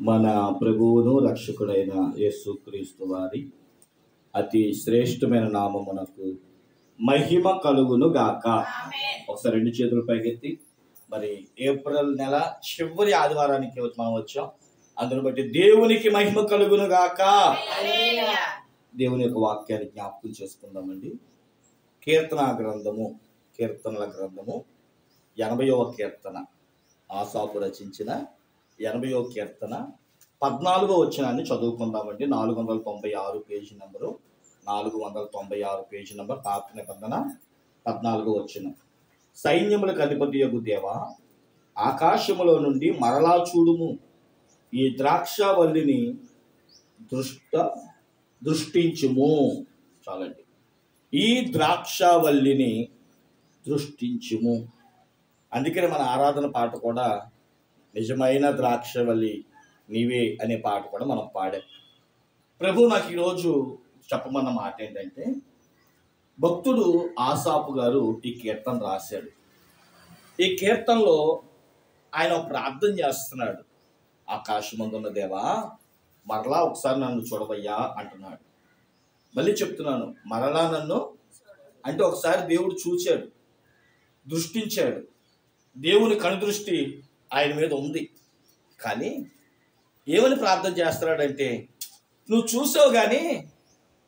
మన ప్రభువును రక్షకుడైన యేసుక్రీస్తు వారి అతి శ్రేష్టమైన నామమునకు మహిమ కలుగును గాక. ఒకసారి రెండు చేతులు పైకెత్తి, మరి ఏప్రిల్ నెల చివరి ఆదివారానికి మనం వచ్చాం. అందును బట్టి దేవునికి మహిమ కలుగును గాక. దేవుని యొక్క వాక్యాన్ని జ్ఞాపకం చేసుకుందామండి. కీర్తనల గ్రంథము 80వ కీర్తన, ఆసాపు రచించిన 80వ కీర్తన 14వ వచనాన్ని చదువుకుందామండి. 496 పేజీ నెంబరు, 496 పేజీ నెంబర్, పాత నిబంధన 14వ వచనం. సైన్యములకు అధిపతియగు దేవా, ఆకాశములో నుండి మరలా చూడుము, ఈ ద్రాక్షవల్లిని దృష్టించుము. చాలండి. ఈ ద్రాక్షవల్లిని దృష్టించుము. అందుకని మన ఆరాధన పాట కూడా నిజమైన ద్రాక్షవల్లి నీవే అనే పాట కూడా మనం పాడాం. ప్రభు నాకు ఈరోజు చెప్పమన్న మాట ఏంటంటే, భక్తుడు ఆసాపు గారు ఈ కీర్తన రాశాడు. ఈ కీర్తనలో ఆయన ప్రార్థన చేస్తున్నాడు. ఆకాశమందున్న దేవా, మరలా ఒకసారి నన్ను చూడవయ్యా అంటున్నాడు. మళ్ళీ చెప్తున్నాను, మరలా నన్ను అంటే ఒకసారి దేవుడు చూశాడు, దృష్టించాడు. దేవుని కనుదృష్టి ఆయన మీద ఉంది. కానీ ఏమని ప్రార్థన చేస్తున్నాడంటే, నువ్వు చూసావు కానీ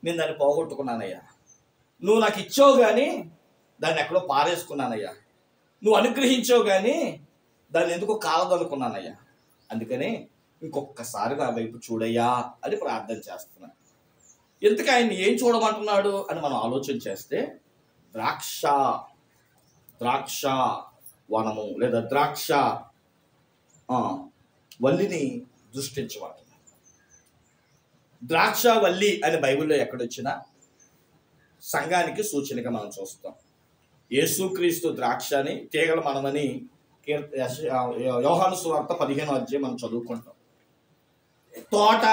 నేను దాన్ని పోగొట్టుకున్నానయ్యా, నువ్వు నాకు ఇచ్చావు కానీ దాన్ని ఎక్కడో పారేసుకున్నానయ్యా, నువ్వు అనుగ్రహించావు కానీ దాన్ని ఎందుకో కాలదనుకున్నానయ్యా, అందుకని ఇంకొకసారి నా వైపు చూడయ్యా అని ప్రార్థన చేస్తున్నాను. ఎందుకు ఆయన్ని ఏం చూడమంటున్నాడు అని మనం ఆలోచన చేస్తే, ద్రాక్ష వనము లేదా ద్రాక్ష వల్లిని దృష్టించమంటున్నాడు. ద్రాక్ష వల్లి అని బైబిల్లో ఎక్కడొచ్చినా సంఘానికి సూచనగా మనం చూస్తాం. యేసుక్రీస్తు ద్రాక్షని, తీగల మనమని యోహాను సువార్త 15వ అధ్యాయం మనం చదువుకుంటాం. తోట,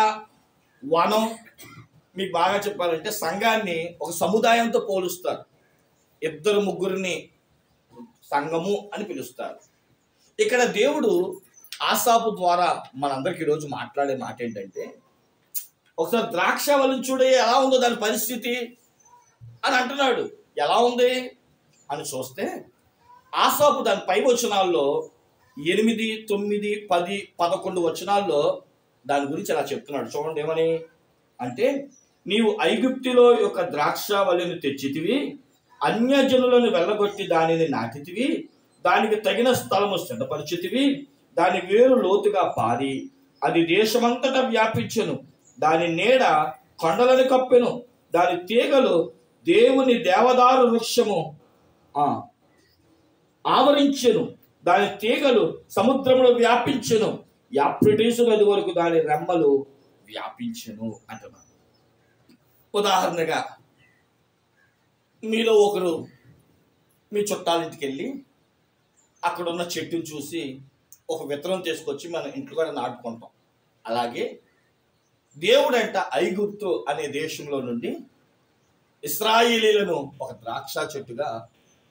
వనం, మీకు బాగా చెప్పాలంటే సంఘాన్ని ఒక సముదాయంతో పోలుస్తారు. 2-3 సంఘము అని పిలుస్తారు. ఇక్కడ దేవుడు ఆసాపు ద్వారా మనందరికి ఈరోజు మాట్లాడే మాట ఏంటంటే, ఒకసారి ద్రాక్షవల్లిని చూడే ఎలా ఉందో దాని పరిస్థితి అని అంటున్నాడు. ఎలా ఉంది అని చూస్తే ఆసాపు దాని పై వచనాల్లో 8, 9, 10, 11 వచనాల్లో దాని గురించి అలా చెప్తున్నాడు. చూడండి ఏమని అంటే, నీవు ఐగుప్తులో యొక్క ద్రాక్షవల్లిని తెచ్చితివి, అన్యజనులను వెళ్ళగొట్టి దానిని నాటితివి, దానికి తగిన స్థలము సిద్ధపరిచితివి, దాని వేరు లోతుగా పారి అది దేశమంతటా వ్యాపించెను, దాని నీడ కొండలను కప్పెను, దాని తీగలు దేవుని దేవదారు వృక్షము ఆవరించెను, దాని తీగలు సముద్రంలో వ్యాపించెను, యాప్రిటీసు నది వరకు దాని రెమ్మలు వ్యాపించెను అంటున్నాడు. ఉదాహరణగా మీలో ఒకరు మీ చుట్టాలింటికి వెళ్ళి అక్కడున్న చెట్టును చూసి ఒక విత్తనం తీసుకొచ్చి మన ఇంట్లో కూడా నాటుకుంటాం. అలాగే దేవుడంట ఐగుప్తు అనే దేశంలో నుండి ఇశ్రాయేలీలను ఒక ద్రాక్ష చెట్టుగా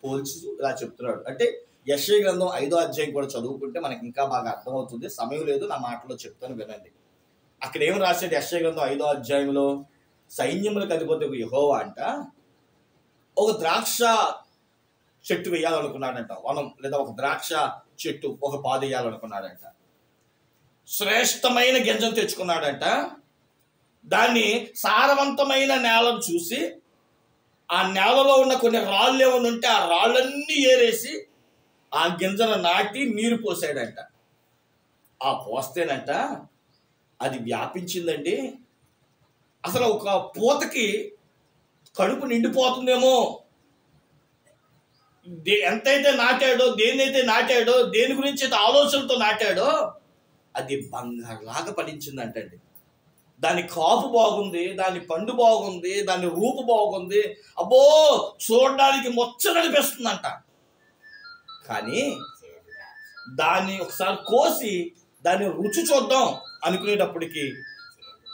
పోల్చి ఇలా చెప్తున్నాడు. అంటే యెషయా గ్రంథం 5వ అధ్యాయం కూడా చదువుకుంటే మనకి ఇంకా బాగా అర్థమవుతుంది. సమయం లేదు, నా మాటలో చెప్తాను వినండి. అక్కడ ఏం రాశాడు యెషయా గ్రంథం 5వ అధ్యాయంలో? సైన్యములకు అధిపతి యెహోవా అంట ఒక ద్రాక్ష చెట్టు వేయాలనుకున్నాడంట, వనం లేదా ఒక ద్రాక్ష చెట్టు ఒక పాదు వేయాలనుకున్నాడంట. శ్రేష్టమైన గింజను తెచ్చుకున్నాడంట. దాన్ని సారవంతమైన నేలను చూసి ఆ నేలలో ఉన్న కొన్ని రాళ్ళు ఏమైనా ఉంటే ఆ రాళ్ళన్నీ ఏరేసి ఆ గింజను నాటి నీరు పోసాడంట. ఆ పోస్తేనంట అది వ్యాపించిందండి. అసలు ఒక పూతకి కడుపు నిండిపోతుందేమో. ఎంతైతే నాటాడో, దేన్నైతే నాటాడో, దేని గురించి అయితే ఆలోచనతో నాటాడో అది బంగారులాగా ఫలించిందంటండి. దాని కాపు బాగుంది, దాని పండు బాగుంది, దాని రూపు బాగుంది, అబ్బో చూడడానికి ముచ్చటనిపిస్తుందంట. కానీ దాన్ని ఒకసారి కోసి దాన్ని రుచి చూద్దాం అనుకునేటప్పటికి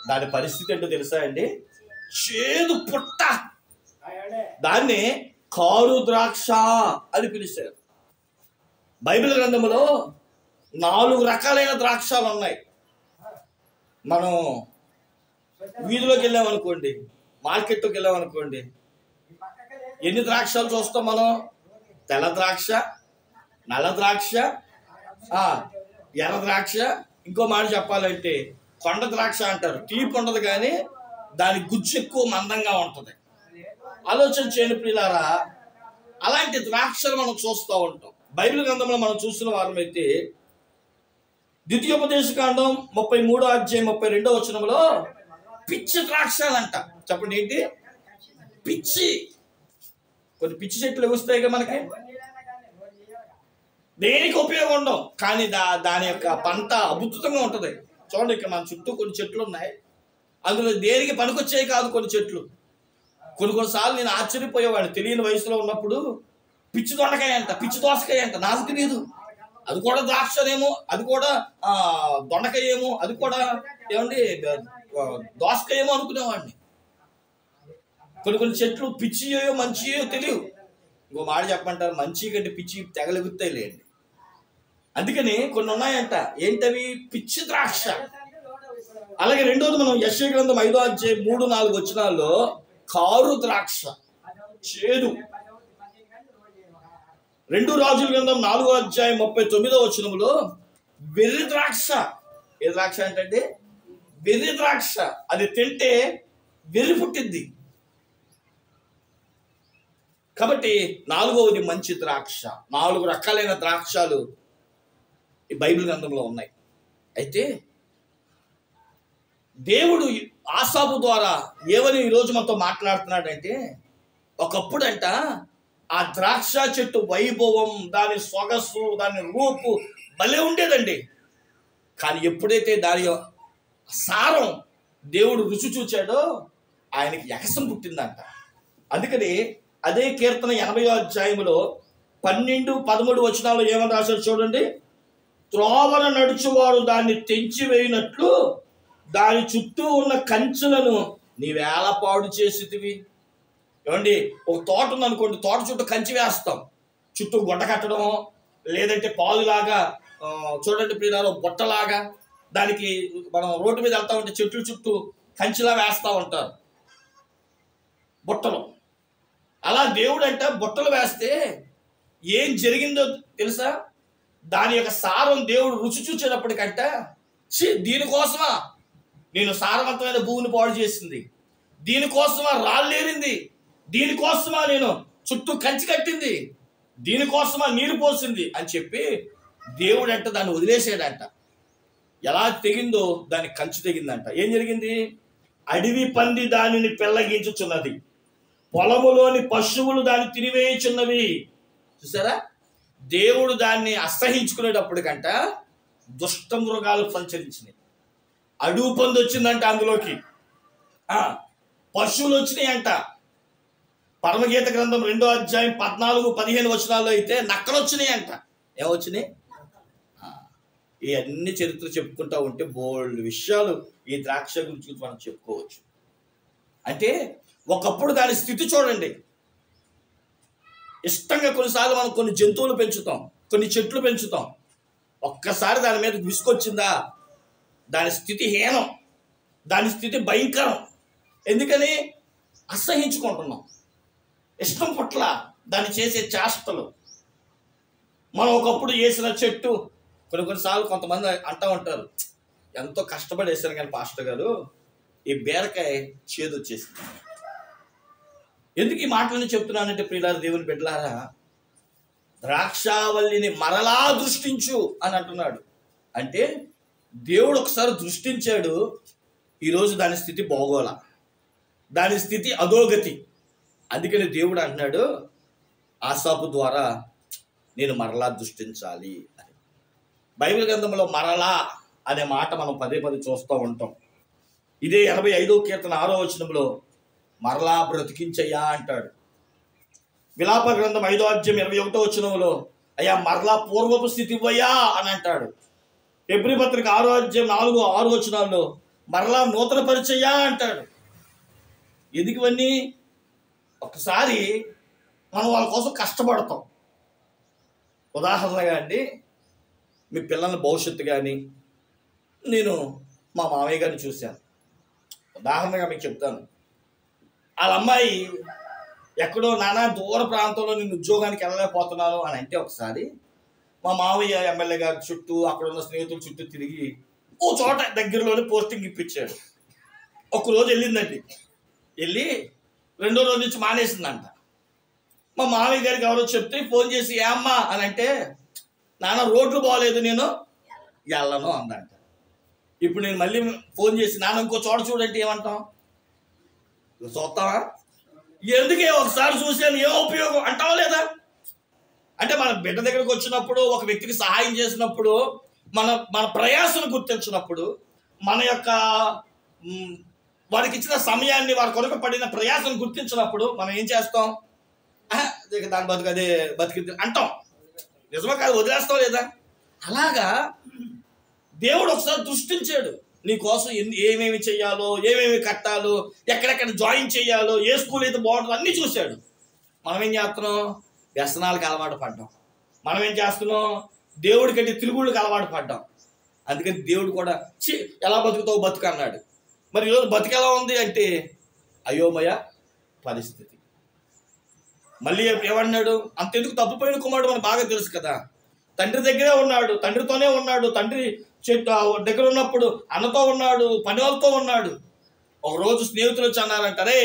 దాని పరిస్థితి ఏంటో తెలుసా అండి? చేదు పుట్ట. దాన్ని కారు ద్రాక్ష అని పిలిచారు. బైబిల్ గ్రంథంలో 4 రకాలైన ద్రాక్షలు ఉన్నాయి. మనం వీధిలోకి వెళ్ళామనుకోండి, మార్కెట్లోకి వెళ్ళామనుకోండి, ఎన్ని ద్రాక్షలు చూస్తాం మనం? తెల్ల ద్రాక్ష, నల్ల ద్రాక్ష, ఎర్ర ద్రాక్ష, ఇంకో మాట చెప్పాలంటే కొండ ద్రాక్ష అంటారు. తీపి ఉండదు కానీ దాని గుజ్జు ఎక్కువ మందంగా ఉంటుంది. ఆలోచన చేయని ప్రియులారా, అలాంటి ద్రాక్షలు మనం చూస్తూ ఉంటాం. బైబిల్ గ్రంథంలో మనం చూసిన వారమైతే ద్వితీయోపదేశకాండం 33వ అధ్యాయం 32వ వచనంలో పిచ్చి ద్రాక్షలంట. చెప్పండి, ఏంటి? పిచ్చి. కొన్ని పిచ్చి చెట్లు వస్తాయిగా మనకి, దేనికి ఉపయోగం ఉండవు, కానీ దాని యొక్క పంట అద్భుతంగా ఉంటుంది. చూడండి, ఇక్కడ మన చుట్టూ కొన్ని చెట్లు ఉన్నాయి, అందులో దేనికి పనికొచ్చేవి కాదు కొన్ని చెట్లు. కొన్నిసార్లు నేను ఆశ్చర్యపోయేవాడిని తెలియని వయసులో ఉన్నప్పుడు. పిచ్చి దొండకాయ అంట, పిచ్చి దోసకాయ అంట, నాకు తెలియదు. అది కూడా ద్రాక్షనేమో, అది కూడా దొండకాయ ఏమో, అది కూడా ఏమండి దోసకాయ ఏమో అనుకునేవాడిని. కొన్ని చెట్లు పిచ్చియో మంచియో తెలియవు. ఇంకో మాట చెప్పంటారు, మంచి కంటే పిచ్చి తెగలుగుతాయి లేండి. అందుకని కొన్ని ఉన్నాయంట, ఏంటవి? పిచ్చి ద్రాక్ష. అలాగే రెండోది మనం యెషయా గ్రంథం 5వ అధ్యాయం 3-4 వచనాల్లో కారు ద్రాక్ష, చేదు. 2 రాజుల గ్రంథం 4వ అధ్యాయం 39వ వచనంలో వెర్రి ద్రాక్ష. ఏ ద్రాక్ష అంటే వెర్రి ద్రాక్ష, అది తింటే వెర్రి పుట్టిద్ది. కాబట్టి 4వది మంచి ద్రాక్ష. 4 రకాలైన ద్రాక్షలు ఈ బైబిల్ గ్రంథంలో ఉన్నాయి. అయితే దేవుడు ఆసాపు ద్వారా ఏమని ఈరోజు మనతో మాట్లాడుతున్నాడంటే, ఒకప్పుడంట ఆ ద్రాక్ష చెట్టు వైభవం, దాని సొగసు, దాని రూపు భలే ఉండేదండి. కానీ ఎప్పుడైతే దాని సారం దేవుడు రుచి చూచాడో ఆయనకి ఎకసం పుట్టిందంట. అందుకని అదే కీర్తన 80వ అధ్యాయంలో 12-13 వచనాల్లో ఏమని రాశారు చూడండి. త్రోవన నడుచువారు దాన్ని తెంచివేయినట్లు దాని చుట్టూ ఉన్న కంచెలను నీవేళ పాడు చేసితివి. ఏమండి, ఒక తోట ఉందనుకోండి, తోట చుట్టూ కంచి వేస్తాం, చుట్టూ గుడ్డ కట్టడం, లేదంటే పాలులాగా చూడండి ప్రియులారా బుట్టలాగా, దానికి మనం రోడ్డు మీద వెళ్తా ఉంటే చెట్ల చుట్టూ కంచిలా వేస్తూ ఉంటారు బుట్టలు. అలా దేవుడు అంట బుట్టలు వేస్తే ఏం జరిగిందో తెలుసా? దాని యొక్క సారం దేవుడు రుచి చూచేటప్పటికంట, దీనికోసమా నేను సారవంతమైన భూమిని పాడు చేసింది, దీనికోసమా రాళ్ళేరింది, దీనికోసమా నేను చుట్టూ కంచి కట్టింది, దీనికోసమా నీరు పోసింది అని చెప్పి దేవుడు అంట దాన్ని వదిలేసాడంట. ఎలా తెగిందో దానికి కంచి తెగిందంట. ఏం జరిగింది? అడవి పంది దానిని పెళ్ళగించుచున్నది, పొలములోని పశువులు దాన్ని తినివేయుచున్నవి. చూసారా? దేవుడు దాన్ని అసహించుకునేటప్పటికంట దుష్ట మృగాలు సంచరించినాయి. అడవి పంది వచ్చిందంట, అందులోకి పశువులు వచ్చినాయి అంట. పరమగీత గ్రంథం 2వ అధ్యాయం 14-15 వచనాల్లో అయితే నక్కలు వచ్చినాయి అంట. ఏమొచ్చినాయి? ఇవన్నీ చరిత్ర చెప్పుకుంటా ఉంటే బోల్డ్ విషయాలు ఈ ద్రాక్ష గురించి మనం చెప్పుకోవచ్చు. అంటే ఒకప్పుడు దాని స్థితి చూడండి. ఇష్టంగా కొన్నిసార్లు మనం కొన్ని జంతువులు పెంచుతాం, కొన్ని చెట్లు పెంచుతాం. ఒక్కసారి దాని మీద విసుకొచ్చిందా దాని స్థితి హీనం, దాని స్థితి భయంకరం. ఎందుకని? అసహించుకుంటున్నాం, ఇష్టం పట్ల దాన్ని చేసే చేష్టలు. మనం ఒకప్పుడు వేసిన చెట్టు కొన్నిసార్లు కొంతమంది అంటూ ఉంటారు, ఎంతో కష్టపడి వేసాను కానీ పాస్టర్ గారు ఈ బీరకాయ చేదు వచ్చేసింది. ఎందుకు ఈ మాటలను చెప్తున్నానంటే ప్రియులారా, దేవుని బిడ్డలారా, ద్రాక్షావల్లిని మరలా దృష్టించు అని అంటున్నాడు. అంటే దేవుడు ఒకసారి దృష్టించాడు, ఈరోజు దాని స్థితి బాగోలా, దాని స్థితి అధోగతి. అందుకని దేవుడు అంటున్నాడు ఆసాపు ద్వారా నేను మరలా దృష్టించాలి అని. బైబిల్ గ్రంథంలో మరలా అనే మాట మనం పదే చూస్తూ ఉంటాం. ఇదే 85వ కీర్తన 6వ వచనంలో మరలా బ్రతికించయ్యా అంటాడు. విలాప గ్రంథం 5వ అధ్యాయం 21వ వచనంలో అయ్యా మరలా పూర్వపు స్థితి ఇవ్వయ్యా అని అంటాడు. హెబ్రీ పత్రిక 6వ అధ్యాయం 4-6 వచనాల్లో మరలా నూతన పరిచయ్యా అంటాడు. ఎందుకు ఇవన్నీ? ఒకసారి మనం వాళ్ళ కోసం కష్టపడతాం. ఉదాహరణగా అండి, మీ పిల్లల భవిష్యత్తు కానీ, నేను మా మామయ్య గారిని చూశాను. ఉదాహరణగా మీకు చెప్తాను. వాళ్ళ అమ్మాయి ఎక్కడో నానా దూర ప్రాంతంలో నేను ఉద్యోగానికి వెళ్ళలేకపోతున్నాను అని అంటే ఒకసారి మా మామయ్య ఎమ్మెల్యే గారి చుట్టూ అక్కడ ఉన్న స్నేహితుల చుట్టూ తిరిగి ఓ చోట దగ్గరలోనే పోస్టింగ్ ఇప్పించాడు. ఒకరోజు వెళ్ళిందండి. వెళ్ళి రెండో రోజు నుంచి మానేసిందంట. మా మామయ్య గారికి ఎవరో చెప్తే ఫోన్ చేసి ఏమ్మా అని అంటే, నాన్న రోడ్లు బాగోలేదు నేను వెళ్ళను అందంట. ఇప్పుడు నేను మళ్ళీ ఫోన్ చేసి నాన్న ఇంకో చోట చూడంటే ఏమంటాం? చూస్తావా? ఎందుకే ఒకసారి చూసాను ఏం ఉపయోగం అంటావా లేదా? అంటే మన బిడ్డ దగ్గరకు వచ్చినప్పుడు, ఒక వ్యక్తికి సహాయం చేసినప్పుడు, మన ప్రయాసను గుర్తించినప్పుడు, మన యొక్క వారికి ఇచ్చిన సమయాన్ని, వారి కొరకు పడిన ప్రయాసను గుర్తించినప్పుడు మనం ఏం చేస్తాం? దాని బతుకు అదే బతికి అంటాం. నిజమా కాదు? వదిలేస్తాం లేదా? అలాగా దేవుడు ఒకసారి దృష్టించాడు. నీ కోసం ఏమేమి చెయ్యాలో, ఏమేమి కట్టాలో, ఎక్కడెక్కడ జాయిన్ చేయాలో, ఏ స్కూల్ అయితే బాగుంటుందో అన్నీ చూశాడు. మనం ఏం చేస్తున్నాం? వ్యసనాలకు అలవాటు పడ్డాం. మనం ఏం చేస్తున్నాం? దేవుడి కంటే తిరుగుళ్ళకి అలవాటు పడ్డాం. అందుకని దేవుడు కూడా ఎలా బతుకుతావు బతుకు అన్నాడు. మరి ఈరోజు బతుకు ఎలా ఉంది అంటే అయోమయ పరిస్థితి. మళ్ళీ ఏమన్నాడు? అంతెందుకు తప్పుపోయిన కుమారుడు మనకు బాగా తెలుసు కదా. తండ్రి దగ్గరే ఉన్నాడు, తండ్రితోనే ఉన్నాడు, తండ్రి దగ్గర ఉన్నప్పుడు అన్నతో ఉన్నాడు, పని వాళ్ళతో ఉన్నాడు. ఒకరోజు స్నేహితులు వచ్చి అన్నారంటారే,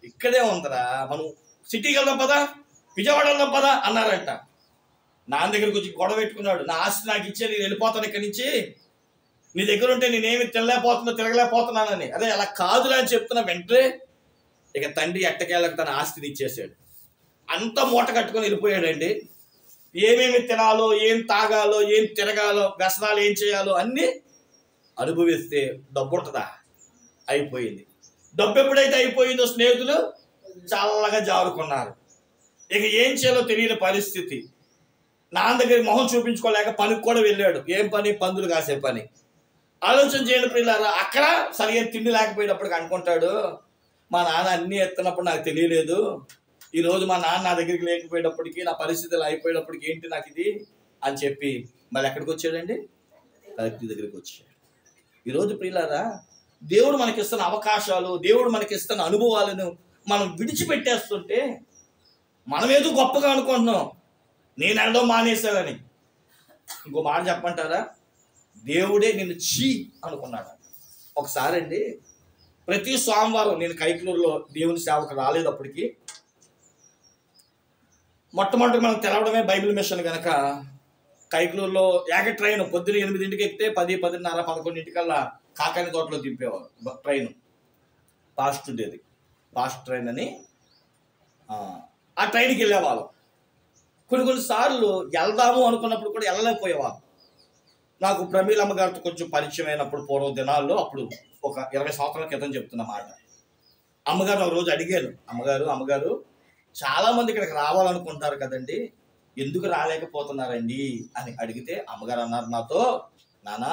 ఇక్కడే ఉందరా, మనం సిటీకి వెళ్దాం పదా, విజయవాడ వెళ్దాం పదా అన్నారంట. నాన్న దగ్గరకు వచ్చి గొడవ పెట్టుకున్నాడు. నా ఆస్తి నాకు ఇచ్చే, నేను వెళ్ళిపోతాను ఇక్కడి నుంచి, నీ దగ్గర ఉంటే నేనేమి తిరగలేకపోతున్నానని. అదే అలా కాదురా అని చెప్తున్నా. వెంటనే ఇక తండ్రి ఎట్టకేళ్ళకి తన ఆస్తిని ఇచ్చేసాడు. అంత మూట కట్టుకొని వెళ్ళిపోయాడండి. ఏమేమి తినాలో, ఏం తాగాలో, ఏం తిరగాలో, వ్యసనాలు ఏం చేయాలో అన్నీ అనుభవిస్తే డబ్బు ఉంటుందా? అయిపోయింది. డబ్బు ఎప్పుడైతే అయిపోయిందో స్నేహితులు చల్లగా జారుకున్నారు. ఇక ఏం చేయాలో తెలియని పరిస్థితి. నాన్న దగ్గర మొహం చూపించుకోలేక పనికి కూడా వెళ్ళాడు. ఏం పని? పందులు కాసే పని. ఆలోచన చేయండి ప్రియులారా. అక్కడ సరిగ్గా తిండి లేకపోయేటప్పటికి అనుకుంటాడు, మా నాన్న అన్నీ ఎత్తినప్పుడు నాకు తెలియలేదు, ఈరోజు మా నాన్న నా దగ్గరికి లేకపోయేటప్పటికి, నా పరిస్థితులు అయిపోయేటప్పటికి ఏంటి నాకు ఇది అని చెప్పి మళ్ళీ ఎక్కడికి వచ్చాడండి? కలెక్టర్ దగ్గరికి వచ్చాడు. ఈరోజు ప్రియులారా, దేవుడు మనకిస్తున్న అవకాశాలు, దేవుడు మనకిస్తున్న అనుభవాలను మనం విడిచిపెట్టేస్తుంటే మనం ఏదో గొప్పగా అనుకుంటున్నాం, నేను వెళ్ళడం మానేశానని. ఇంకో మాట చెప్పంటారా? దేవుడే నిన్ను అనుకున్నాడు. ఒకసారి అండి, ప్రతి సోమవారం నేను కైకలూరులో దేవుని సేవకు రాలేదప్పటికి, మొట్టమొదటి మనం తెలవడమే బైబిల్ మిషన్ కనుక కైకలూరులో ట్రైన్ పొద్దున 8 ఎక్కితే 10, 10:30, 11 కాకాని తోటలో దింపేవారు ట్రైన్. ఫాస్ట్ ఉండేది, ఫాస్ట్ ట్రైన్ అని. ఆ ట్రైన్కి వెళ్ళేవాళ్ళం. కొన్నిసార్లు వెళ్దాము అనుకున్నప్పుడు కూడా వెళ్ళలేకపోయేవాళ్ళం. నాకు ప్రమీలమ్మ గారితో కొంచెం పరిచయం అయినప్పుడు పూర్వం దినాల్లో, అప్పుడు ఒక 20 సంవత్సరాల క్రితం చెప్తున్న మాట, అమ్మగారు ఒక రోజు అడిగాను, అమ్మగారు చాలామంది ఇక్కడికి రావాలనుకుంటారు కదండి, ఎందుకు రాలేకపోతున్నారండి అని అడిగితే అమ్మగారు అన్నారు నాతో, నానా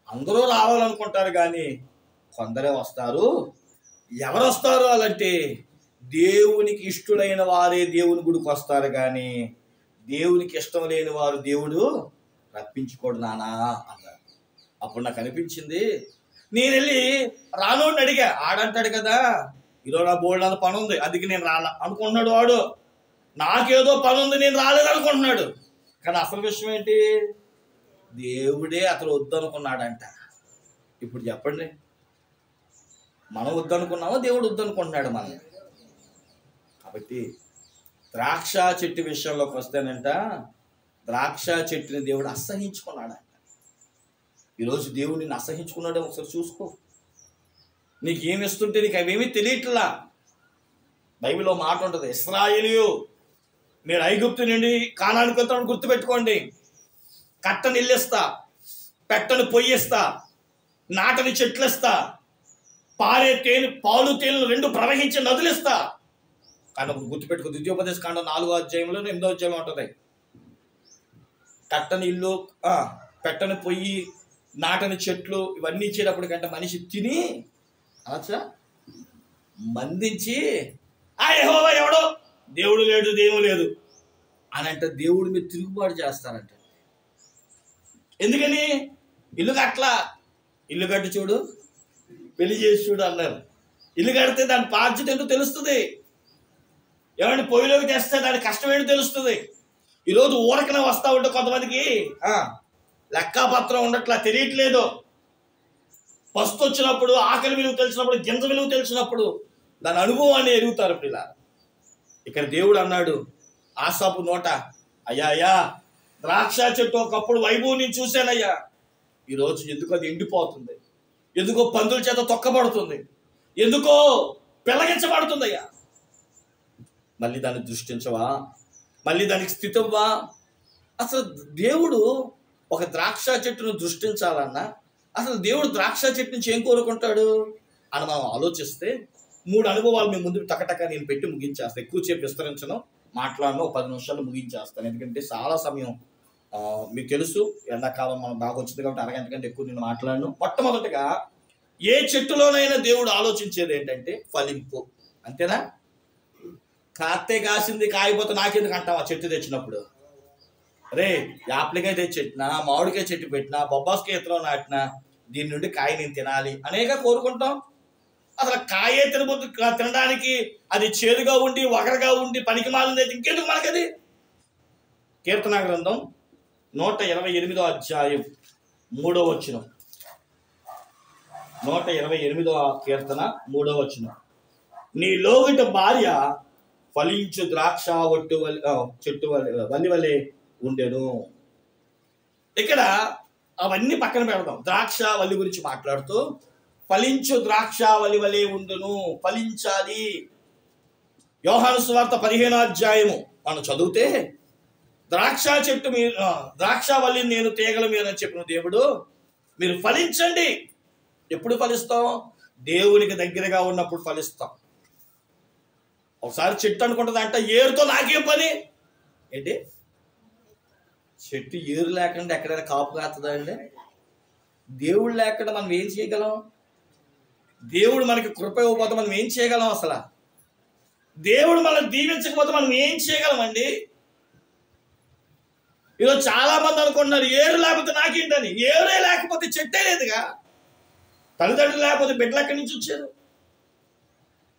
అందరూ రావాలనుకుంటారు కానీ కొందరే వస్తారు. ఎవరు వస్తారు అలాంటే దేవునికి ఇష్టలైన వారే దేవుని గుడికి వస్తారు కానీ దేవునికి ఇష్టం లేని వారు దేవుడు రప్పించుకోడు నానా అన్నారు. అప్పుడు నాకు అనిపించింది, నేను వెళ్ళి రానోడిని అడిగా. ఆడంటాడు కదా, ఈరోజు నా బోల్డ్ అంత పని ఉంది అందుకే నేను రాలా అనుకుంటున్నాడు వాడు. నాకేదో పని ఉంది నేను రాలేదు అనుకుంటున్నాడు. కానీ అసలు విషయం ఏంటి? దేవుడే అతను వద్దనుకున్నాడంట. ఇప్పుడు చెప్పండి, మనం వద్దనుకున్నామో దేవుడు వద్దనుకుంటున్నాడు మనల్ని? కాబట్టి ద్రాక్ష చెట్టు విషయంలోకి వస్తేనంట, ద్రాక్ష చెట్టుని దేవుడు అసహించుకున్నాడంట. ఈరోజు దేవుడు నిన్ను అసహించుకున్నాడే ఒకసారి చూసుకో. నీకు ఏమి ఇస్తుంటే నీకు అవేమీ తెలియట్లా. బైబిల్లో మాట ఉంటుంది, ఇశ్రాయేలీయు మీరు ఐగుప్తు నుండి కానానికి వెళ్తామని గుర్తుపెట్టుకోండి, కట్టని ఇల్లిస్తా, పెట్టని పొయ్యిస్తా, నాటని చెట్లిస్తా, పారే పాలు తేనెలు 2 ప్రవహించే నదులిస్తా. కానీ ఒకటి గుర్తుపెట్టుకో, ద్వితీయోపదేశ కాండం 4వ అధ్యాయంలో 8వ అధ్యాయంలో ఉంటుంది, కట్టని ఇల్లు, పెట్టని పొయ్యి, నాటని చెట్లు ఇవన్నీ ఇచ్చేటప్పటికంటే మనిషి తిని అనొచ్చా మందించి యెహోవా ఎవడో, దేవుడు లేడు, దేవుడు లేదు అని అంటే దేవుడి మీద తిరుగుబాటు చేస్తారంట. ఎందుకని? ఇల్లు కట్లా, ఇల్లు కట్టి చూడు, పెళ్లి చేసి చూడు అన్నారు. ఇల్లు కడితే దాని బాధ్యత ఏంటో తెలుస్తుంది. ఏమంటే పొయ్యిలోకి తెస్తే దాని కష్టం ఏంటో తెలుస్తుంది. ఈరోజు ఊరకనే వస్తూ ఉంటే కొంతమందికి లెక్కాపత్రం ఉండట్లా, తెలియట్లేదు. పస్తు వచ్చినప్పుడు, ఆకలి విలువ తెలిసినప్పుడు, గింజ విలువ తెలిసినప్పుడు దాని అనుభవాన్ని ఎరుగుతారు పిల్ల. ఇక్కడ దేవుడు అన్నాడు ఆసాపు నోట, అయ్యా అయ్యా ద్రాక్ష చెట్టు ఒకప్పుడు వైభవం నేను చూశానయ్యా, ఈరోజు ఎందుకు అది ఎండిపోతుంది, ఎందుకో పందుల చేత తొక్కబడుతుంది, ఎందుకో పెళ్ళగించబడుతుందయ్యా. మళ్ళీ దాన్ని దృష్టించవా, మళ్ళీ దానికి స్థితివ్వా. అసలు దేవుడు ఒక ద్రాక్ష చెట్టును దృష్టించాలన్నా అసలు దేవుడు ద్రాక్ష చెట్టు నుంచి ఏం కోరుకుంటాడు అని మనం ఆలోచిస్తే 3 అనుభవాలు మీ ముందు టకటక నేను పెట్టి ముగించేస్తాను. ఎక్కువసేపు విస్తరించను, మాట్లాడను, 10 నిమిషాలు ముగించేస్తాను. ఎందుకంటే చాలా సమయం మీకు తెలుసు, ఎండాకాలం మనం బాగా వచ్చింది కాబట్టి అరగంట కంటే ఎక్కువ నేను మాట్లాడను. మొట్టమొదటిగా ఏ చెట్టులోనైనా దేవుడు ఆలోచించేది ఏంటంటే ఫలింపు, అంతేనా? కాస్తే కాసింది, కాయపోతే నాకెందుకు అంటాం ఆ చెట్టు తెచ్చినప్పుడు. రే యాప్లికాయ తెచ్చి పెట్టినా, మామిడికాయ చెట్టు పెట్టినా, బొబ్బాస్కాయ ఎత్తులో నాటినా దీని నుండి కాయ నేను తినాలి అనేక కోరుకుంటాం. అసలు కాయే తినడానికి అది చేదుగా ఉండి వగరగా ఉండి పనికి మాలింది అయితే ఇంకెందుకు మనకది. కీర్తన గ్రంథం 128వ అధ్యాయం 3వ వచనం. 128వ కీర్తన 3వ వచనం. నీ లోగిట భార్య ఫలించు ద్రాక్ష చెట్టు వల్లి వలె ఉండెను. ఇక్కడ అవన్నీ పక్కన పెడదాం. ద్రాక్ష వల్లి గురించి మాట్లాడుతూ ఫలించు ద్రాక్ష వల్లి వలె ఉండును, ఫలించాలి. యోహాను సువార్త 15వ అధ్యాయము మనం చదివితే ద్రాక్ష చెట్టు మీరు ద్రాక్ష వల్లి నేను తీగల మీద చెప్పిన దేవుడు, మీరు ఫలించండి. ఎప్పుడు ఫలిస్తాం? దేవునికి దగ్గరగా ఉన్నప్పుడు ఫలిస్తాం. ఒకసారి చెట్టు అనుకుంటుంది అంట, ఏరుతో నాకేం పని ఏంటి? చెట్టు ఏరు లేకుండా ఎక్కడైనా కాపు కాస్తుందా అండి? దేవుడు లేకుండా మనం ఏం చేయగలం? దేవుడు మనకి కృప ఇవ్వకపోతే మనం ఏం చేయగలం? అసలు దేవుడు మనల్ని దీవించకపోతే మనం ఏం చేయగలమండి? ఈరోజు చాలా మంది అనుకుంటున్నారు ఏరు లేకపోతే నాకేంటని. ఏరే లేకపోతే చెట్టే లేదుగా. తల్లిదండ్రులు లేకపోతే బిడ్డలు ఎక్కడి నుంచి వచ్చారు?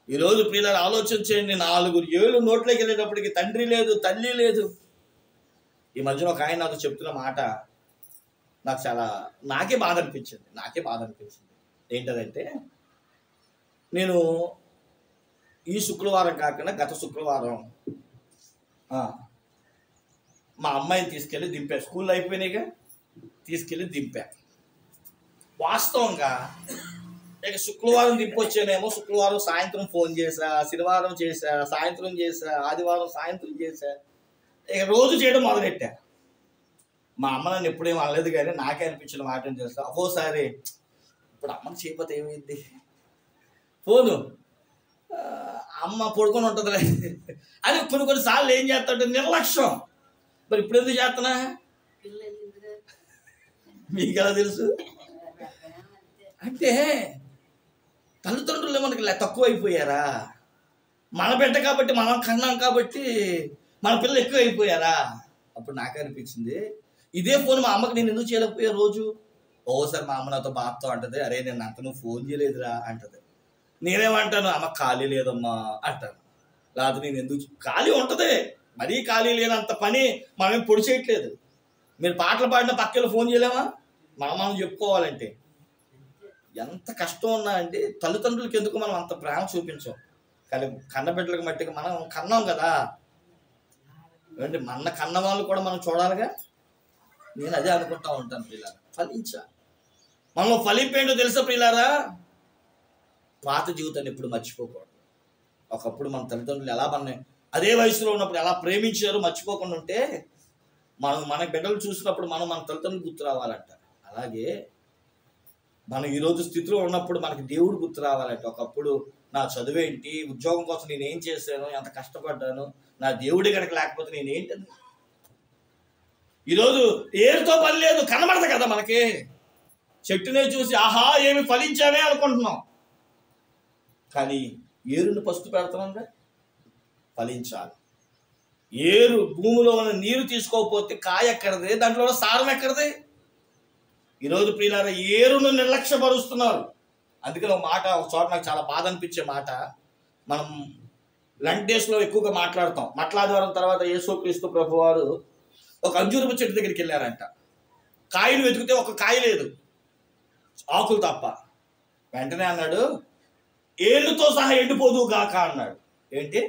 ఈరోజు పిల్లలు ఆలోచించండి, 4 ఏళ్ళు నోట్లోకి వెళ్ళేటప్పటికి తండ్రి లేదు, తల్లి లేదు. ఈ మధ్యన ఒక ఆయన నాకు చెప్తున్న మాట నాకు నాకే బాధ అనిపించింది. ఏంటదంటే, నేను ఈ శుక్రవారం కాకుండా గత శుక్రవారం మా అమ్మాయిని తీసుకెళ్ళి దింపా. స్కూల్లో అయిపోయినాయిగా, తీసుకెళ్ళి దింపా. వాస్తవంగా ఇక శుక్రవారం దింపొచ్చానేమో, శుక్రవారం సాయంత్రం ఫోన్ చేశా, శనివారం చేశా, సాయంత్రం చేశా, ఆదివారం సాయంత్రం చేశా, ఇక రోజు చేయడం మొదలెట్టా. మా అమ్మ నన్ను ఎప్పుడేమో అనలేదు, కానీ నాకే అనిపించిన మాట ఏం చేస్తా, ఒక్కోసారి ఇప్పుడు అమ్మకి చేయకపోతే ఏమైంది, ఫోను అమ్మ పడుకొని ఉంటుందిలే అని కొన్నిసార్లు ఏం చేస్తాంటే నిర్లక్ష్యం. మరి ఇప్పుడు ఎందుకు చేస్తున్నా మీకు ఎలా తెలుసు? అంటే తల్లిదండ్రులు మనకి తక్కువ అయిపోయారా? మన బిడ్డ కాబట్టి, మనం కన్నాం కాబట్టి మన పిల్లలు ఎక్కువ అయిపోయారా? అప్పుడు నాకు అనిపించింది, ఇదే ఫోన్ మా అమ్మకి నేను ఎందుకు చేయలేకపోయా రోజు. ఓసారి మా అమ్మ నాతో బాధతో అంటది, అరే నేను అంత నువ్వు ఫోన్ చేయలేదురా అంటది. నేనేమంటాను, అమ్మ ఖాళీ లేదమ్మా అంటాను. లేకపోతే నేను ఎందుకు ఖాళీ ఉంటుంది, మరీ ఖాళీ లేనంత పని మనమేం పొడి చేయట్లేదు. మీరు పాటలు పాడిన పక్కన ఫోన్ చేయలేమా? మనం చెప్పుకోవాలంటే ఎంత కష్టం ఉన్నా అంటే తల్లిదండ్రులకి ఎందుకు మనం అంత ప్రేమ చూపించాం, కానీ కన్నబిడ్డలకు మట్టికి మనం కన్నాం కదా. ఏంటి మన కన్న వాళ్ళు కూడా మనం చూడాలిగా. నేను అదే అనుకుంటా ఉంటాను. పిల్లలు ఫలించాలి. మనం ఫలింపేంటో తెలుసా పిల్లారా? పాత జీవితాన్ని ఎప్పుడు మర్చిపోకూడదు. ఒకప్పుడు మన తల్లిదండ్రులు ఎలా అదే వయసులో ఉన్నప్పుడు ఎలా ప్రేమించారో మర్చిపోకుండా ఉంటే మన బిడ్డలు చూసినప్పుడు మన తల్లిదండ్రులు గుర్తు రావాలంట. అలాగే మనం ఈరోజు స్థితిలో ఉన్నప్పుడు మనకి దేవుడు గుర్తు రావాలంట. ఒకప్పుడు నా చదువేంటి, ఉద్యోగం కోసం నేను ఏం చేశాను, ఎంత కష్టపడ్డాను, నా దేవుడి కనుక లేకపోతే నేనేంటని. ఈరోజు ఏరుతో పని లేదు, కనబడదు కదా మనకి. చెట్టునే చూసి ఆహా ఏమి ఫలించామే అనుకుంటున్నాం, కానీ ఏరుని పస్తు పెడుతున్నాంగా. ఫలించాలి. ఏరు భూమిలో ఉన్న నీరు తీసుకోకపోతే కాయ ఎక్కడదే, దాంట్లో సారం ఎక్కడదే. ఈరోజు ప్రియులారా ఏరును నిర్లక్ష్యపరుస్తున్నారు. అందుకని ఒక చోట నాకు చాలా బాధ అనిపించే మాట, మనం లంచ్ డేస్లో ఎక్కువగా మాట్లాడతాం. మట్లాదివారం తర్వాత యేసుక్రీస్తు ప్రభు వారు ఒక అంజూరపు చెట్టు దగ్గరికి వెళ్ళారంట. కాయలు వెతికితే ఒక కాయ లేదు, ఆకులు తప్ప. వెంటనే అన్నాడు, ఏళ్ళుతో సహా ఎండిపోదు గాక అన్నాడు. ఏంటి,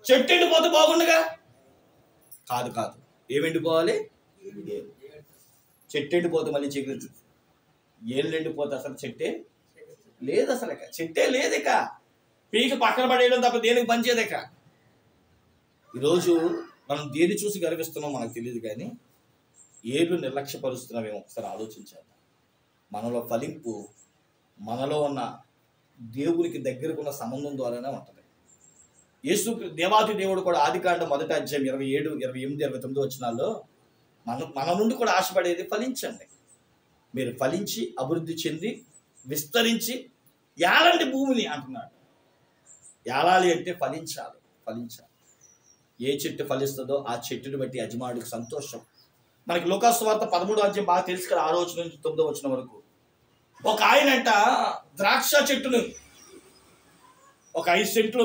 చెట్టు ఎండిపోతే బాగుండగా? కాదు కాదు, ఏమి ఎండిపోవాలి? చెట్టు ఎండిపోతే మళ్ళీ చిగురు, ఏళ్ళు ఎండిపోతే అసలు చెట్టే లేదు, అసలు చెట్టే లేదు. ఇక పీక పక్కన పడేయడం తప్ప దేనికి పనిచేయదు. ఇక ఈరోజు మనం దేని చూసి గర్విస్తున్నాం మనకు తెలియదు, కానీ ఏళ్ళు నిర్లక్ష్యపరుస్తున్నామేమో ఒకసారి ఆలోచించాలి. మనలో ఫలింపు మనలో ఉన్న దేవునికి దగ్గరకు ఉన్న సంబంధం ద్వారానే ఉంటుంది. యేసు దేవాది దేవుడు కూడా ఆదికాండం 1వ అధ్యాయం 27, 28, 29 వచనాల్లో మన నుండి కూడా ఆశపడేది ఫలించండి, మీరు ఫలించి అభివృద్ధి చెంది విస్తరించి ఏలండి భూమిని అంటున్నాడు. ఏలాలి అంటే ఫలించాలి. ఏ చెట్టు ఫలిస్తుందో ఆ చెట్టుని బట్టి యజమానుడికి సంతోషం. మనకి లూకాసు వార్త 13వ అధ్యాయం బాగా తెలుసు కదా, 6వ వచనం నుంచి 9వ వచనం వరకు. ఒక ఆయనంట ద్రాక్ష చెట్టును, ఒక 5 సెంట్లు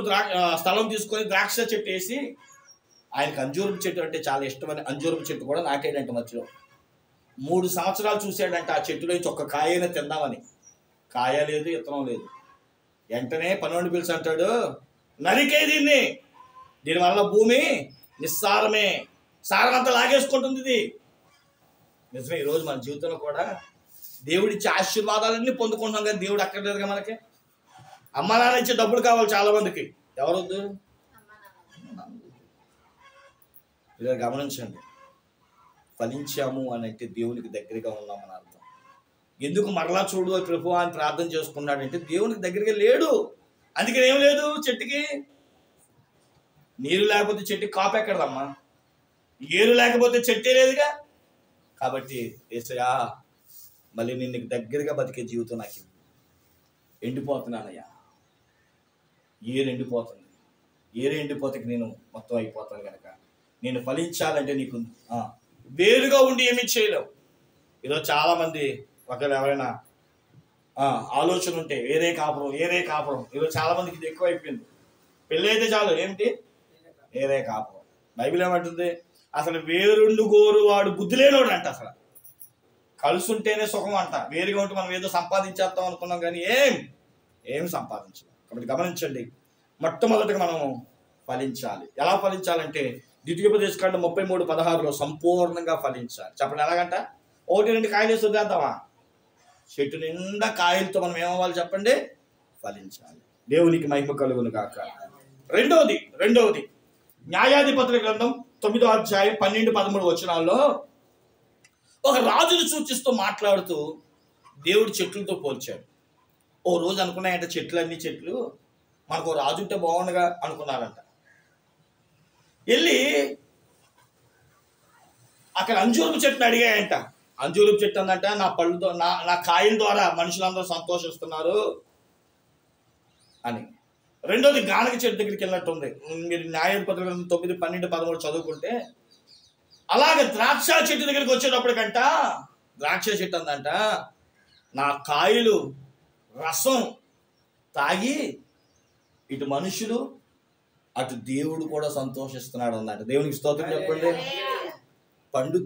స్థలం తీసుకొని ద్రాక్ష చెట్టు వేసి, ఆయనకు అంజూరపు చెట్టు అంటే చాలా ఇష్టమని అంజూరపు చెట్టు కూడా నాటాడంట. మధ్యలో 3 సంవత్సరాలు చూశాడంట ఆ చెట్టులో నుంచి ఒక్క కాయైనా తిందామని. కాయ లేదు, ఇత్తనం లేదు. వెంటనే పనోడిని పిలిచి అంటాడు, నరికే దీనివల్ల భూమి నిస్సారమే, సారమంతా లాగేసుకుంటుంది ఇది. నిజమే, ఈరోజు మన జీవితంలో కూడా దేవుడిచ్చే ఆశీర్వాదాలన్నీ పొందుకుంటున్నాం, కానీ దేవుడు అక్కర్లేదుగా మనకి. అమ్మ నాన్న ఇచ్చే డబ్బులు కావాలి చాలా మందికి, ఎవరొద్దు? ఇలా గమనించండి, ఫలించాము అని అంటే దేవునికి దగ్గరగా ఉన్నామని అర్థం. ఎందుకు మరలా చూడు ప్రభు అని ప్రార్థన చేసుకున్నాడంటే దేవునికి దగ్గరగా లేడు. అందుకని ఏం లేదు, చెట్టుకి నీరు లేకపోతే చెట్టుకి కాపు ఎక్కడదమ్మా, ఏరు లేకపోతే చెట్టే లేదుగా. కాబట్టి యేసయ్యా మళ్ళీ నేను దగ్గరగా బతికే జీవితం నాకు ఎండిపోతున్నానయ్యా, ఏరు ఎండిపోతుంది, ఏరు ఎండిపోతే నేను మొత్తం అయిపోతాను కనుక నేను ఫలించాలంటే నీకు వేరుగా ఉండి ఏమీ చేయలేవు. ఈరోజు చాలామంది ఒకవేళ ఎవరైనా ఆలోచన ఉంటే వేరే కాపురం ఈరోజు చాలామందికి ఇది ఎక్కువ అయిపోయింది. పెళ్ళి అయితే చాలు, ఏమిటి వేరే కాపురం. బైబిల్ ఏమంటుంది, అసలు వేరుండు గోరు వాడు బుద్ధి లేనోడు అంట. అసలు కలుసుంటేనే సుఖం అంట, వేరుగా ఉంటే మనం ఏదో సంపాదించేస్తాం అనుకున్నాం, కానీ ఏం సంపాదించాలి. కాబట్టి గమనించండి, మొట్టమొదటిగా మనం ఫలించాలి. ఎలా ఫలించాలంటే ద్వితీయోపదేశకాండం 33:16లో సంపూర్ణంగా ఫలించాలి. చెప్పండి ఎలాగంట? 1-2 కాయలు వేసి వదిలేద్దామా? చెట్టు నిండా కాయలతో మనం ఏమవ్వాలి చెప్పండి? ఫలించాలి. దేవునికి మహిమ కలుగును గాక. రెండవది న్యాయాధిపతుల గ్రంథం 9వ అధ్యాయం 12-13 వచనాల్లో ఒక రాజును సూచిస్తూ మాట్లాడుతూ దేవుడు చెట్లతో పోల్చాడు. ఓ రోజు అనుకున్నాయంట, చెట్లు మనకు రాజు ఉంటే బాగుండగా అనుకున్నారంట. వెళ్ళి అక్కడ అంజూరపు చెట్టుని అడిగాయంట. అంజూరపు చెట్టు అందంట, నా పళ్ళుతో నా కాయల ద్వారా మనుషులందరూ సంతోషిస్తున్నారు అని. రెండోది గానక చెట్టు దగ్గరికి వెళ్ళినట్టుంది. మీరు న్యాయాధిపతుల గ్రంథం 9, 12, 13 చదువుకుంటే అలాగే ద్రాక్ష చెట్టు దగ్గరికి వచ్చేటప్పటికంట ద్రాక్ష చెట్టు అందంట, నా కాయలు రసం తాగి ఇటు మనుషులు అటు దేవుడు కూడా సంతోషిస్తున్నాడు అన్నట్టు. దేవునికి స్తోత్రం చెప్పండి. పండు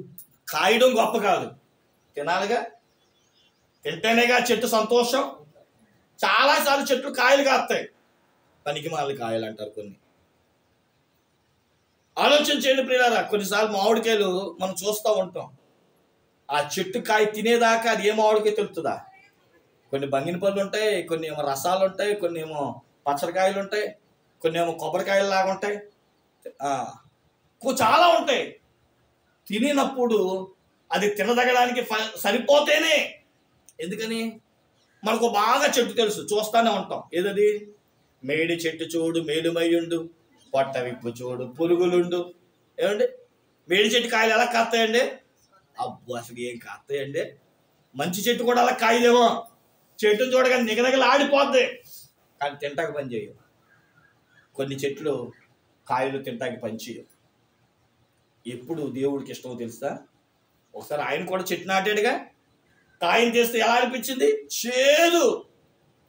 కాయడం గొప్ప కాదు, తినాలిగా, తింటేనేగా చెట్టు సంతోషం. చాలాసార్లు చెట్లు కాయలు కాస్తాయి, పనికి మాలి కాయలు అంటారు కొన్ని. ఆలోచన చేయండి ప్రియులారా, కొన్నిసార్లు మామిడికాయలు మనం చూస్తూ ఉంటాం, ఆ చెట్టు కాయ తినేదాకా అది ఏ మామిడికాయ తెలుస్తుందా? కొన్ని బంగిన పళ్ళు ఉంటాయి, కొన్ని ఏమో రసాలు ఉంటాయి, కొన్ని ఏమో పచ్చడికాయలు ఉంటాయి, కొన్ని ఏమో కొబ్బరికాయలు లాగా ఉంటాయి, చాలా ఉంటాయి. తినినప్పుడు అది తినదగడానికి సరిపోతేనే. ఎందుకని? మనకు బాగా చెట్టు తెలుసు, చూస్తూనే ఉంటాం. ఏదది? మేడి చెట్టు చూడు మేలుమయ్యుండు, పొట్ట విప్పు చూడు పురుగులుండు. ఏమండి, మేడి చెట్టు కాయలు ఎలా కాస్తాయండి? అబ్బో అసలు ఏం కాస్తాయండి? మంచి చెట్టు కూడా అలా కాయలేమో, చెట్టును చూడగానే నిగనగలు ఆడిపోద్ది, కానీ తింటాకి పని చేయవు. కొన్ని చెట్లు కాయలు తింటాకి పని చేయవు. ఎప్పుడు దేవుడికి ఇష్టమో తెలుసా? ఒకసారి ఆయన కూడా చెట్టు నాటాడుగా, కాయం చేస్తే ఎలా అనిపించింది? చేదు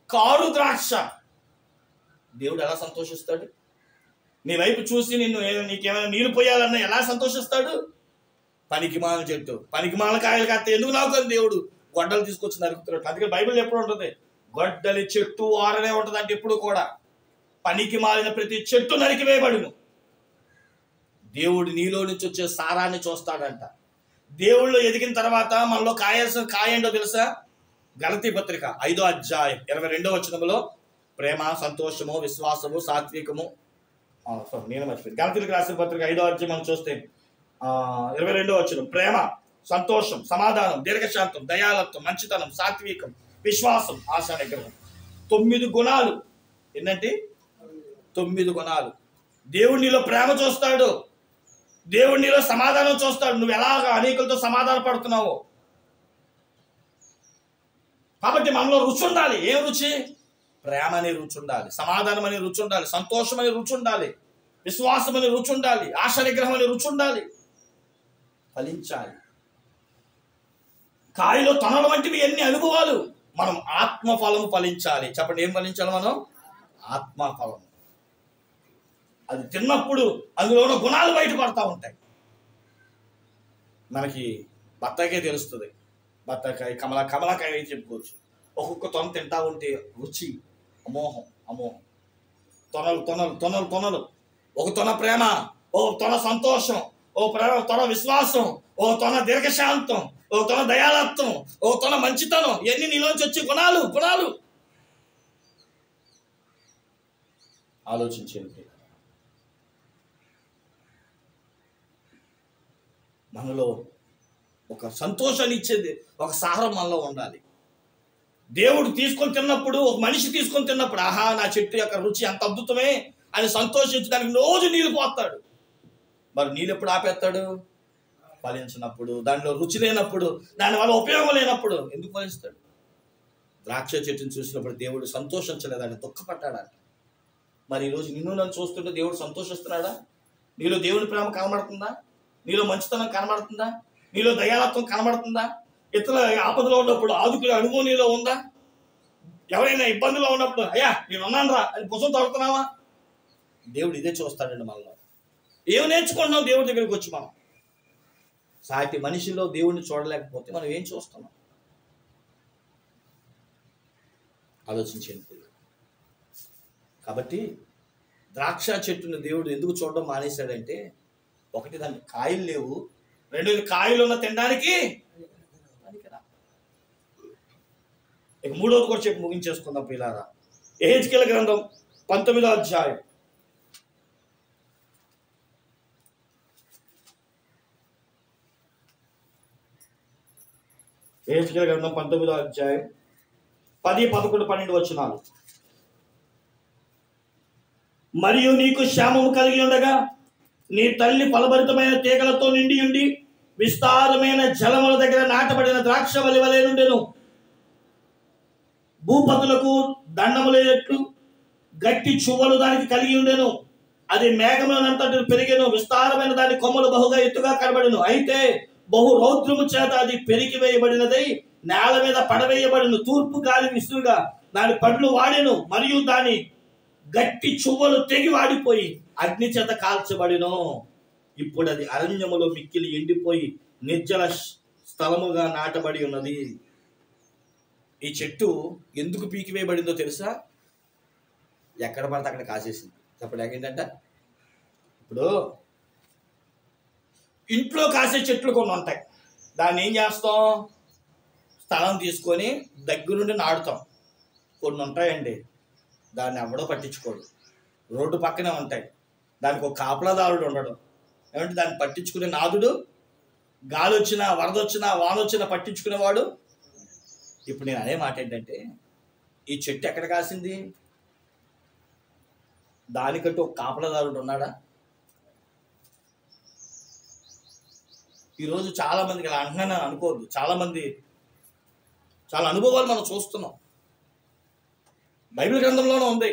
కారు ద్రాక్ష. దేవుడు ఎలా సంతోషిస్తాడు? నీ వైపు చూసి నీకేమైనా నీళ్ళు పోయాలన్నా ఎలా సంతోషిస్తాడు? పనికిమాల చెట్టు, పనికిమాల కాయలు కాస్తే ఎందుకు నవ్వుతుంది దేవుడు? గొడ్డలు తీసుకొచ్చి నరుకుతున్నాడు. అందుకే బైబిల్ ఎప్పుడు ఉంటుంది, గొడ్డలి చెట్టు ఆరనే ఉంటుంది అంటే ఎప్పుడు కూడా పనికి మాలిన ప్రతి చెట్టు నరికివేయబడును. దేవుడు నీలో నుంచి వచ్చే సారాన్ని చూస్తాడంట. దేవుళ్ళు ఎదిగిన తర్వాత మనలో కాయాల్సిన కాయ ఏంటో తెలుసా? గలతీ పత్రిక 5వ అధ్యాయం 22వ వచనంలో ప్రేమ, సంతోషము, విశ్వాసము, సాత్వికము, నేను మర్చిపోయింది. గలతీలకు రాసిన పత్రిక 5వ అధ్యాయం మనం చూస్తే 22వ వచనం, ప్రేమ, సంతోషం, సమాధానం, దీర్ఘశాంతం, దయాలత్వం, మంచితనం, సాత్వికం, విశ్వాసం, ఆశా నిగ్రహం. 9 గుణాలు. ఏంటంటే 9 గుణాలు. దేవుడు నీలో ప్రేమ చూస్తాడు, దేవుడు నీలో సమాధానం చూస్తాడు. నువ్వు ఎలాగ అనేకులతో సమాధాన పడుతున్నావు. కాబట్టి మనలో రుచి ఉండాలి. ఏం రుచి? ప్రేమ అనే రుచి ఉండాలి, సమాధానం అనే రుచి ఉండాలి, సంతోషం అనే రుచి ఉండాలి, విశ్వాసం అనే రుచి ఉండాలి, ఆశ నిగ్రహం అనే రుచి ఉండాలి. ఫలించాలి. కాయలో తనల వంటివి ఎన్ని అనుభవాలు. మనం ఆత్మఫలము ఫలించాలి. చెప్పండి, ఏం ఫలించాలి మనం? ఆత్మఫలము. అది తిన్నప్పుడు అందులో ఉన్న గుణాలు బయటపడతా ఉంటాయి. మనకి బత్తాయికాయ తెలుస్తుంది. బత్తాయికాయ, కమలాకాయ అయితే చెప్పుకోవచ్చు. ఒక్కొక్క తొన తింటా ఉంటే రుచి అమోహం, అమోహం. తొనలు తొనలు తొనలు తొనలు. ఒక తొన ప్రేమ, ఓ తొన సంతోషం, ఓ తొన విశ్వాసం, ఓ తొన దీర్ఘశాంతం, ఓ తొన దయాలత్వం, ఓ తొన మంచితనం. ఇవన్నీ నీలోంచి వచ్చే గుణాలు. గుణాలు ఆలోచించండి. మనలో ఒక సంతోషాన్ని ఇచ్చేది ఒక సారం మనలో ఉండాలి. దేవుడు తీసుకొని తిన్నప్పుడు, ఒక మనిషి తీసుకొని తిన్నప్పుడు, ఆహా నా చెట్టు యొక్క రుచి అంత అద్భుతమే అని సంతోషించడానికి రోజు నీళ్ళు పోస్తాడు. మరి నీళ్ళు ఎప్పుడు ఆపేస్తాడు? ఫలించినప్పుడు, దాంట్లో రుచి లేనప్పుడు, దానివల్ల ఉపయోగం లేనప్పుడు ఎందుకు ఫలిస్తాడు? ద్రాక్ష చెట్టుని చూసినప్పుడు దేవుడు సంతోషించలేదంటే దుఃఖపడ్డాడంట. మరి ఈరోజు నిన్ను నన్ను చూస్తుంటే దేవుడు సంతోషిస్తున్నాడా? నీలో దేవుని ప్రేమ కనబడుతుందా? నీలో మంచితనం కనబడుతుందా? నీలో దయాలత్వం కనబడుతుందా? ఇతరుల ఆపదలో ఉన్నప్పుడు ఆదుకునే అనుభవం నీలో ఉందా? ఎవరైనా ఇబ్బందిలో ఉన్నప్పుడు అయ్యా నేను ఉన్నాను రా అని భుజం తడుతున్నావా? దేవుడు ఇదే చూస్తాడండి మనలో. ఏం నేర్చుకుంటున్నాం దేవుడి దగ్గరికి వచ్చి? మనం సాటి మనిషిలో దేవుడిని చూడలేకపోతే మనం ఏం చూస్తున్నాం? ఆలోచించండి. కాబట్టి ద్రాక్ష చెట్టుని దేవుడు ఎందుకు చూడడం మానేశాడంటే, ఒకటి దానికి కాయలు లేవు, రెండోది కాయలు ఉన్న తినడానికి. ఇక మూడోది కూడా చెప్పి ముగించేసుకుందాం పిల్లారా. యెహెజ్కేలు గ్రంథం 19వ అధ్యాయం 19వ అధ్యాయం 10, 11, 12 వచనాలు. మరియు నీకు క్షేమము కలిగి ఉండగా నీ తల్లి ఫలభరితమైన తీగలతో నిండి ఉండి విస్తారమైన జలముల దగ్గర నాటబడిన ద్రాక్ష వలె నుండెను. భూపతులకు దండములేట్లు గట్టి చువ్వలు దానికి కలిగి ఉండెను. అది మేఘములంతటి పెరిగెను. విస్తారమైన దాని కొమ్మలు బహుగా ఎత్తుగా కనబడెను. అయితే బహు రౌద్రము చేత అది పెరిగి వేయబడినదై నేల మీద పడవేయబడిను. తూర్పు గాలి విసురుగా దాని పండ్లు వాడెను. మరియు దాని గట్టి చువ్వలు తెగి వాడిపోయి అగ్ని చేత కాల్చబడిను. ఇప్పుడు అది అరణ్యములో మిక్కిలి ఎండిపోయి నిర్జల స్థలముగా నాటబడి ఉన్నది. ఈ చెట్టు ఎందుకు పీకివేయబడిందో తెలుసా? ఎక్కడ పడితే అక్కడ కాసేసింది. చెప్పండి ఏంటంటే, ఇప్పుడు ఇంట్లో కాసే చెట్లు కొన్ని ఉంటాయి. దాన్ని ఏం చేస్తాం? స్థలం తీసుకొని దగ్గరుండి నాటుతాం. కొన్ని ఉంటాయండి దాన్ని ఎవడో పట్టించుకోడు, రోడ్డు పక్కనే ఉంటాయి. దానికి ఒక కాపలాదారుడు ఉండడు. ఏమంటే దాన్ని పట్టించుకునే నాదుడు, గాలి వచ్చినా వరద వచ్చినా వాన వచ్చినా పట్టించుకునేవాడు. ఇప్పుడు నేను అనే మాట ఏంటంటే, ఈ చెట్టు ఎక్కడ కాసింది? దానికంటూ ఒక కాపలాదారుడు ఉన్నాడా? ఈరోజు చాలా మందికి ఇలా అంటున్నాను అనుకోవద్దు. చాలామంది చాలా అనుభవాలు మనం చూస్తున్నాం. బైబిల్ గ్రంథంలోనే ఉంది.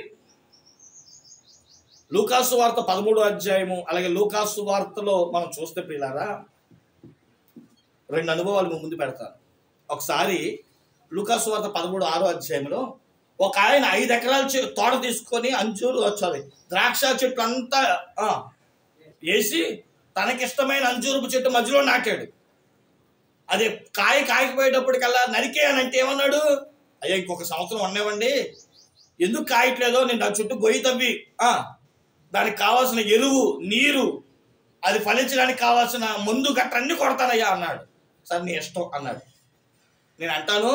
లూకాసు వార్త 13వ అధ్యాయము, అలాగే లూకాసు వార్తలో మనం చూస్తే ప్రియులారా 2 అనుభవాలు ముందు పెడతాను. ఒకసారి లూకా సువార్త 13:6 ఒక ఆయన 5 ఎకరాల తోట తీసుకొని ద్రాక్ష చెట్టు అంతా వేసి తనకిష్టమైన అంజూరపు చెట్టు మధ్యలో నాటాడు. అది కాయకపోయేటప్పటికల్లా నరికేయనంటే ఏమన్నాడు, అయ్యా ఇంకొక సంవత్సరం ఉండేవండి, ఎందుకు కాయట్లేదో నేను నా చుట్టూ గొయ్యి తవ్వి దానికి కావాల్సిన ఎరువు నీరు అది ఫలించడానికి కావాల్సిన మందు గట్ట అన్ని కొడతానయ్యా అన్నాడు. సార్ నీ ఇష్టం అన్నాడు. నేను అంటాను,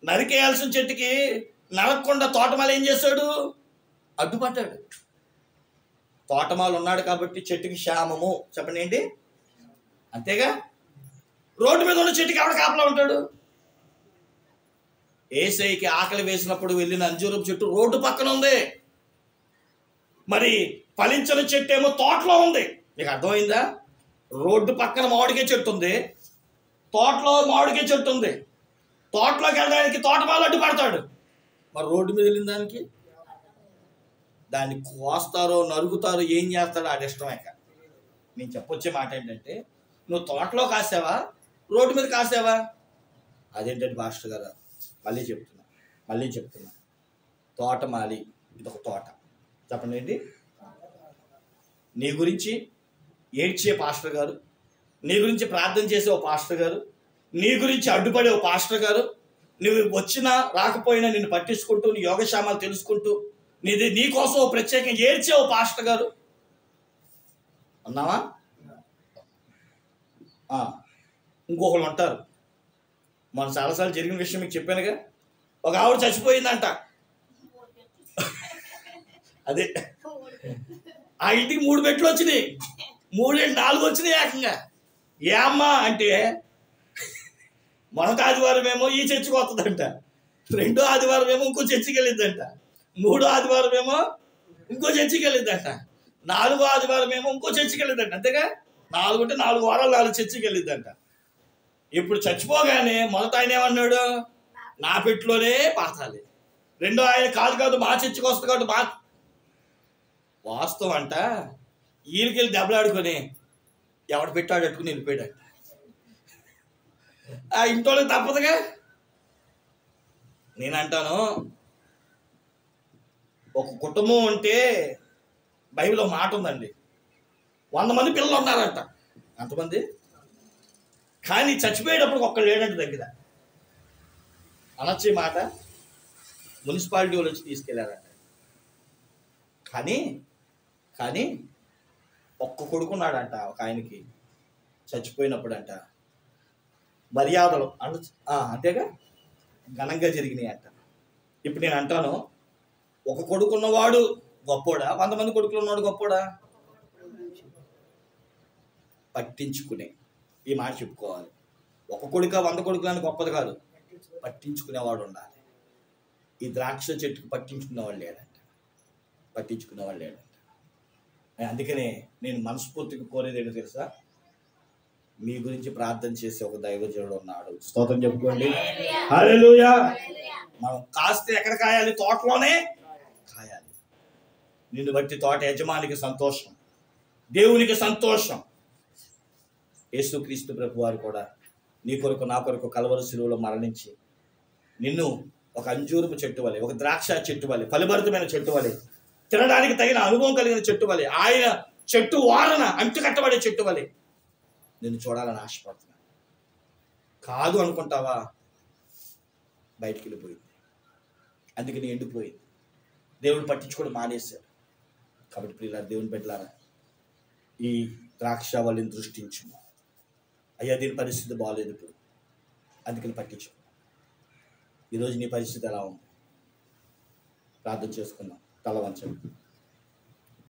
నరికేయాల్సిన చెట్టుకి నరకకుండా తోటమాల ఏం చేశాడు, అడ్డుపడ్డాడు. తోటమాలు ఉన్నాడు కాబట్టి చెట్టుకి క్షేమము. చెప్పండి ఏంటి, అంతేగా. రోడ్డు మీద ఉన్న చెట్టుకి ఎవడ కాపలా ఉంటాడు? ఏసైకి ఆకలి వేసినప్పుడు వెళ్ళిన అంజూరపు చెట్టు రోడ్డు పక్కన ఉంది, మరి ఫలించిన చెట్టు ఏమో తోటలో ఉంది. మీకు అర్థమైందా? రోడ్డు పక్కన మామిడికాయ చెట్టు ఉంది, తోటలో మామిడికాయ చెట్టు ఉంది. తోటలోకి వెళ్ళడానికి తోటమాలు అడ్డుపడతాడు, మరి రోడ్డు మీద వెళ్ళిన దానికి దాన్ని కోస్తారో నరుగుతారో ఏం చేస్తారో అది ఇష్టమే. నేను చెప్పొచ్చే మాట ఏంటంటే, నువ్వు తోటలో కాసావా రోడ్డు మీద కాసావా? అదేంటంటే మాస్టర్ గారు మళ్ళీ చెప్తున్నా తోటమాలి ఇదొక తోట. చెప్పండి ఏంటి, నీ గురించి ఏడ్చే పాస్టర్ గారు, నీ గురించి ప్రార్థన చేసే ఓ పాస్టర్ గారు, నీ గురించి అడ్డుపడే ఓ పాస్టర్ గారు, నువ్వు వచ్చినా రాకపోయినా నిన్ను పట్టించుకుంటూ నీ యోగక్షేమాలు తెలుసుకుంటూ నీ కోసం ఓ ప్రత్యేకంగా ఏడ్చే ఓ పాస్టర్ గారు అన్నావా? ఇంకొకళ్ళు ఉంటారు. మన చాలాసార్లు జరిగిన విషయం మీకు చెప్పానుగా, ఒక ఆవిడ చచ్చిపోయిందంట. అదే ఆ ఇంటికి 3 బెడ్లు వచ్చినాయి, 3 4 వచ్చినాయి ఏకంగా. ఏ అమ్మా అంటే, మొదటి ఆదివారం ఏమో ఈ చర్చికి వస్తుందంట, 2వ ఆదివారం ఏమో ఇంకో చర్చికి వెళ్ళిద్దంట, 3వ ఆదివారం ఏమో ఇంకో చర్చికి వెళ్ళిద్దంట, 4వ ఆదివారం ఏమో ఇంకో చర్చికి వెళ్ళిద్దంట. అంతేగా 4 అంటే 4 వారాలు 4 చర్చికి వెళ్ళిద్దంట. ఇప్పుడు చచ్చిపోగానే మొదట ఆయన ఏమన్నాడు, నా పెట్టులోనే పాతాలి. రెండో ఆయన కాదు మా చర్చికి వస్తుంది కాబట్టి మా వాస్తవం అంట. వీళ్ళకెళ్ళి దెబ్బలాడుకొని ఎవడు పెట్టాడు అట్టుకుని వెళ్ళిపోయాడు. ఆ ఇంట్లోకి తప్పదుగా. నేనంటాను, ఒక కుటుంబం అంటే బైబిల్లో మాట ఉందండి, 100 మంది పిల్లలు ఉన్నారంట. అంతమంది కానీ చచ్చిపోయేటప్పుడు ఒక్కళ్ళు లేడంటే దగ్గర అనొచ్చే మాట. మున్సిపాలిటీ వాళ్ళు వచ్చి తీసుకెళ్లారంట. కానీ ఒక్క కొడుకున్నాడంట ఒక ఆయనకి. చచ్చిపోయినప్పుడు అంట మర్యాదలు అంతేగా ఘనంగా జరిగినాయి అంట. ఇప్పుడు నేను అంటాను, ఒక కొడుకున్నవాడు గొప్పోడా, 100 మంది కొడుకులు ఉన్నవాడు గొప్పోడా? పట్టించుకునే ఈ మాట చెప్పుకోవాలి. ఒక కొడుక 100 కొడుకులని గొప్పది కాదు, పట్టించుకునేవాడు ఉండాలి. ఈ ద్రాక్ష చెట్టుకు పట్టించుకునేవాళ్ళు లేడంట. అందుకనే నేను మనస్ఫూర్తిగా కోరేది ఏంటో తెలుసా, మీ గురించి ప్రార్థన చేసే ఒక దైవజనుడు ఉన్నాడు. స్తోత్రం చెప్పుకోండి. హల్లెలూయా. మనం కాస్తే ఎక్కడ కాయాలి? తోటలోనే కాయాలి. నిన్ను బట్టి తోట యజమానికి సంతోషం, దేవునికి సంతోషం. యేసుక్రీస్తు ప్రభు వారు కూడా నీ కొరకు నా కొరకు కల్వరి శిలువలో మరణించి నిన్ను ఒక అంజూరపు చెట్టు వలె, ఒక ద్రాక్ష చెట్టు వలె, ఫలభరితమైన చెట్టు వలె, తినడానికి తగిన అనుభవం కలిగిన చెట్టు వలె, ఆయన చెట్టు వారన అంటు కట్టబడే చెట్టు వలె నిన్ను చూడాలని ఆశపడుతున్నాను. కాదు అనుకుంటావా, బయటికి వెళ్ళిపోయింది. అందుకని ఎండిపోయింది. దేవుడు పట్టించుకోవడం మానేశాడు. కాబట్టి ప్రియులారా, దేవుని బిడ్డలారా, ఈ ద్రాక్ష వల్లిని దృష్టించు. అయ్యా దీని పరిస్థితి బాగాలేదు ఇప్పుడు, అందుకని పట్టించు. ఈరోజు నీ పరిస్థితి ఎలా ఉంది? ప్రార్థన చేసుకుందాం. తల వంచండి.